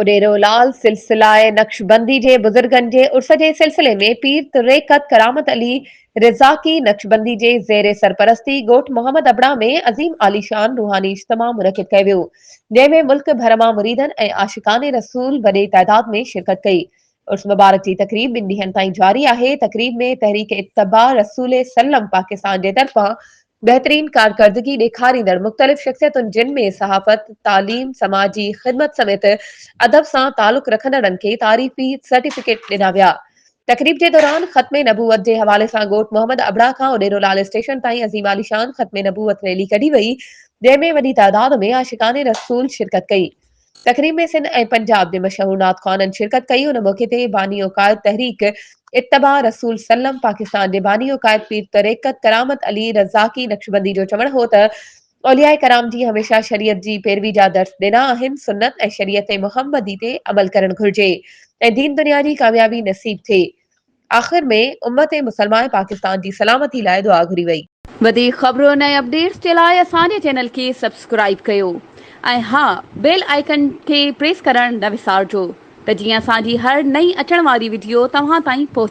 उडेरोलाल सिलसिलाए नक्शबंदी जे बुजुर्गन जे उर्स जे सिलसिले में पीर तुरेकत करामत अली रिज़ाकी नक्शबंदी जे ज़ेर सरपरस्ती ॻोठ मोहम्मद अबड़ा में अज़ीम आलीशान रूहानी इज्तिमा मुनक़िद कयो वियो, जंहिं में मुल्क भर मां मुरीदन ऐं आशिकाने रसूल वॾे तइदाद में शिरकत कई। उर्स मुबारक जी तकरीब 2 ॾींहनि ताईं जारी आहे। तकरीब में तहरीक इत्तबा रसूल सल्लम पाकिस्तान जे तरफ़ां बेहतरीन कारकर्दगी ॾेखारींदड़ मुख़्तलिफ़ शख़्सियतुनि जिन में सहाफ़त, तालीम, समाजी ख़िदमत समेत अदब सां ताल्लुक़ रखंदड़नि खे तारीफ़ी सर्टिफिकेट ॾिना विया। तकरीब जे दौरान ख़त्मे नबूवत जे हवाले सां ॻोठ मोहम्मद अबड़ा खां उडेरोलाल स्टेशन ताईं अज़ीम आलीशान ख़त्मे नबूवत रैली कढी वई, जंहिं में वॾी तादाद में आशिकाने रसूल शिरकत कई। तकरीब में सिंध ऐं पंजाब जे मशहूर नात ख़्वाननि शिरकत कई। उन मौके ते बानी क़ायद तहरीक इत्तबा रसूल सल्लम पाकिस्तान जे बानी क़ायद पीर तरीक़त करामत अली रज़ाकी नक्शबंदी जो चवण हो त औलियाए कराम जी हमेशा शरीयत जी पैरवी जा दर्स ॾिना आहिनि। सुन्नत ऐं शरीयत मुहम्मदी ते अमल करणु घुर्जे ऐं दीन दुनिया जी कामयाबी नसीब थिए। आख़िर में उम्मत मुसलमान पाकिस्तान जी सलामती लाइ दुआ घुरी वई। वधीक ख़बरुनि ऐं अपडेट्स जे लाइ असांजे चैनल खे सब्सक्राइब कयो ऐं हा, बेल आइकन खे प्रेस करणु न विसारिजो त जीअं असांजी हर नई अचण वारी वीडियो तव्हां ताईं पहुचे।